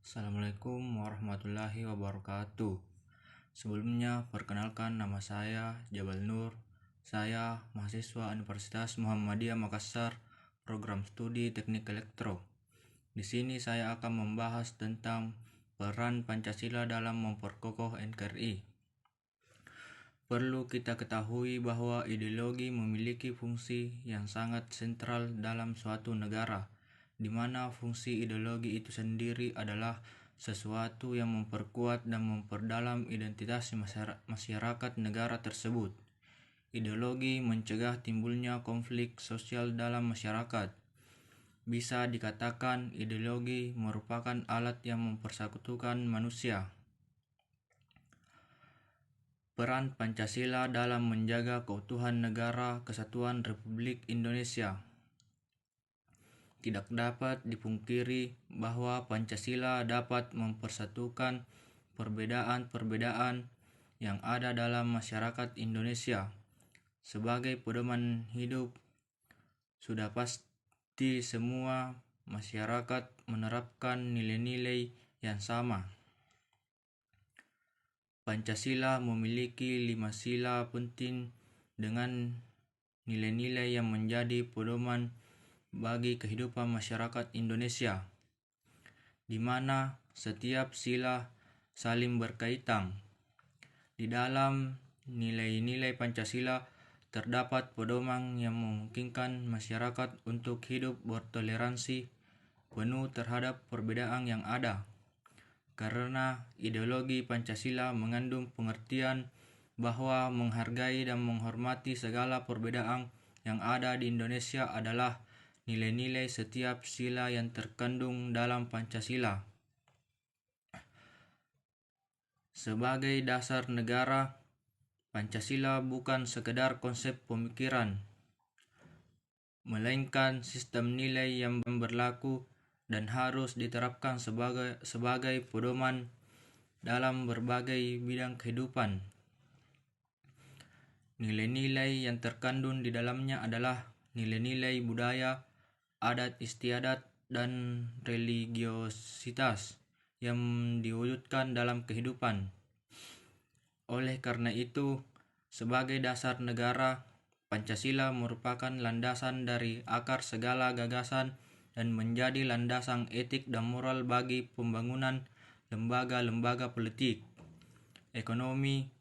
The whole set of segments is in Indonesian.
Assalamualaikum warahmatullahi wabarakatuh. Sebelumnya, perkenalkan nama saya Jabal Nur. Saya mahasiswa Universitas Muhammadiyah Makassar, program studi Teknik Elektro. Di sini saya akan membahas tentang peran Pancasila dalam memperkokoh NKRI. Perlu kita ketahui bahwa ideologi memiliki fungsi yang sangat sentral dalam suatu negara, di mana fungsi ideologi itu sendiri adalah sesuatu yang memperkuat dan memperdalam identitas masyarakat negara tersebut. Ideologi mencegah timbulnya konflik sosial dalam masyarakat. Bisa dikatakan ideologi merupakan alat yang mempersatukan manusia. Peran Pancasila dalam menjaga keutuhan negara kesatuan Republik Indonesia. Tidak dapat dipungkiri bahwa Pancasila dapat mempersatukan perbedaan-perbedaan yang ada dalam masyarakat Indonesia. Sebagai pedoman hidup, sudah pasti semua masyarakat menerapkan nilai-nilai yang sama. Pancasila memiliki 5 sila penting dengan nilai-nilai yang menjadi pedoman bagi kehidupan masyarakat Indonesia, di mana setiap sila saling berkaitan. Di dalam nilai-nilai Pancasila terdapat pedoman yang memungkinkan masyarakat untuk hidup bertoleransi penuh terhadap perbedaan yang ada. Karena ideologi Pancasila mengandung pengertian bahwa menghargai dan menghormati segala perbedaan yang ada di Indonesia adalah nilai-nilai setiap sila yang terkandung dalam Pancasila. Sebagai dasar negara, Pancasila bukan sekedar konsep pemikiran, melainkan sistem nilai yang berlaku dan harus diterapkan sebagai pedoman dalam berbagai bidang kehidupan. Nilai-nilai yang terkandung di dalamnya adalah nilai-nilai budaya, adat istiadat, dan religiositas yang diwujudkan dalam kehidupan. Oleh karena itu, sebagai dasar negara, Pancasila merupakan landasan dari akar segala gagasan dan menjadi landasan etik dan moral bagi pembangunan lembaga-lembaga politik, ekonomi,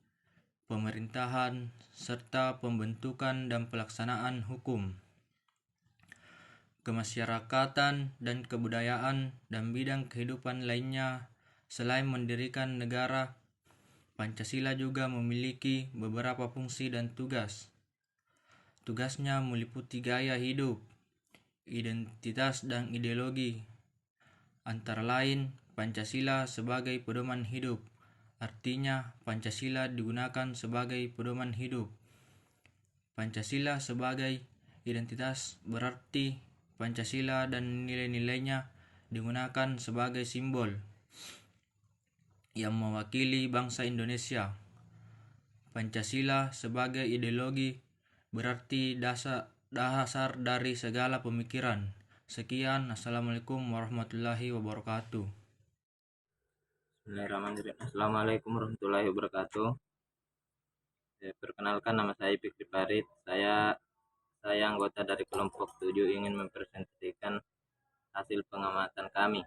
pemerintahan, serta pembentukan dan pelaksanaan hukum, kemasyarakatan dan kebudayaan, dan bidang kehidupan lainnya. Selain mendirikan negara, Pancasila juga memiliki beberapa fungsi dan tugas. Tugasnya meliputi gaya hidup, identitas, dan ideologi. Antara lain, Pancasila sebagai pedoman hidup. Artinya, Pancasila digunakan sebagai pedoman hidup. Pancasila sebagai identitas berarti Pancasila dan nilai-nilainya digunakan sebagai simbol yang mewakili bangsa Indonesia. Pancasila sebagai ideologi berarti dasar dari segala pemikiran. Sekian, Assalamualaikum warahmatullahi wabarakatuh. Bismillahirrahmanirrahim. Assalamualaikum warahmatullahi wabarakatuh. Perkenalkan, nama saya Fikri Farid. Saya anggota dari kelompok 7 ingin mempresentasikan hasil pengamatan kami.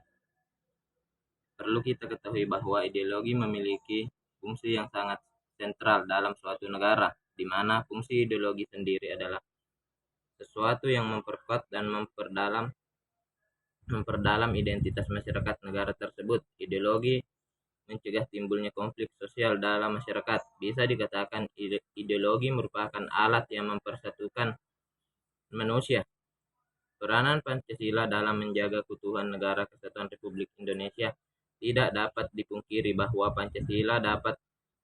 Perlu kita ketahui bahwa ideologi memiliki fungsi yang sangat sentral dalam suatu negara, di mana fungsi ideologi sendiri adalah sesuatu yang memperkuat dan memperdalam identitas masyarakat negara tersebut. Ideologi mencegah timbulnya konflik sosial dalam masyarakat. Bisa dikatakan ideologi merupakan alat yang mempersatukan manusia. Peranan Pancasila dalam menjaga keutuhan negara kesatuan Republik Indonesia tidak dapat dipungkiri bahwa Pancasila dapat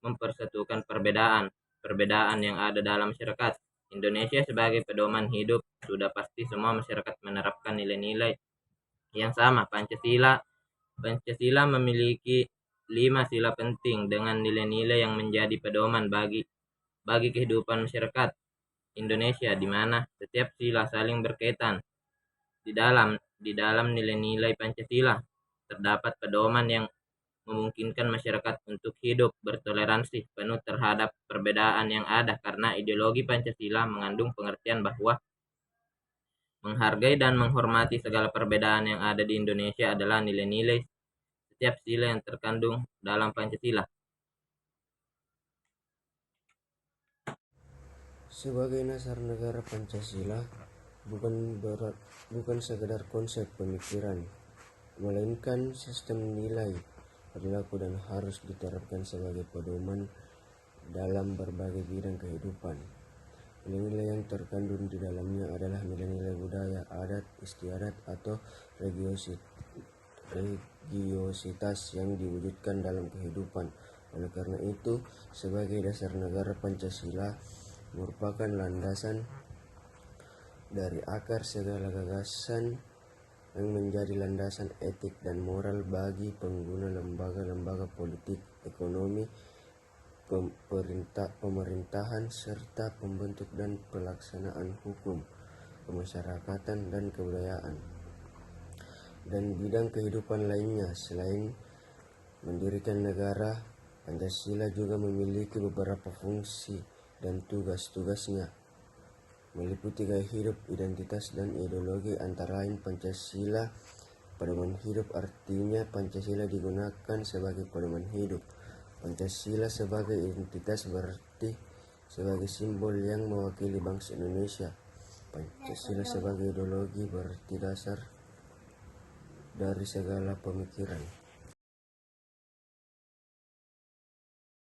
mempersatukan perbedaan yang ada dalam masyarakat Indonesia. Sebagai pedoman hidup, sudah pasti semua masyarakat menerapkan nilai-nilai yang sama. Pancasila memiliki 5 sila penting dengan nilai-nilai yang menjadi pedoman bagi kehidupan masyarakat Indonesia, di mana setiap sila saling berkaitan. Di dalam nilai-nilai Pancasila terdapat pedoman yang memungkinkan masyarakat untuk hidup bertoleransi penuh terhadap perbedaan yang ada, karena ideologi Pancasila mengandung pengertian bahwa menghargai dan menghormati segala perbedaan yang ada di Indonesia adalah nilai-nilai setiap sila yang terkandung dalam Pancasila. Sebagai dasar negara, Pancasila bukan sekedar konsep pemikiran, melainkan sistem nilai, perilaku dan harus diterapkan sebagai pedoman dalam berbagai bidang kehidupan. Nilai-nilai yang terkandung di dalamnya adalah nilai-nilai budaya, adat istiadat, atau religiositas yang diwujudkan dalam kehidupan. Oleh karena itu, sebagai dasar negara, Pancasila merupakan landasan dari akar segala gagasan yang menjadi landasan etik dan moral bagi pengguna lembaga-lembaga politik, ekonomi, pemerintahan, serta pembentuk dan pelaksanaan hukum, kemasyarakatan dan kebudayaan, dan bidang kehidupan lainnya. Selain mendirikan negara, Pancasila juga memiliki beberapa fungsi dan tugas-tugasnya, meliputi gaya hidup, identitas, dan ideologi. Antara lain Pancasila pedoman hidup, artinya Pancasila digunakan sebagai pedoman hidup. Pancasila sebagai identitas, berarti sebagai simbol yang mewakili bangsa Indonesia. Pancasila sebagai ideologi, berarti dasar dari segala pemikiran.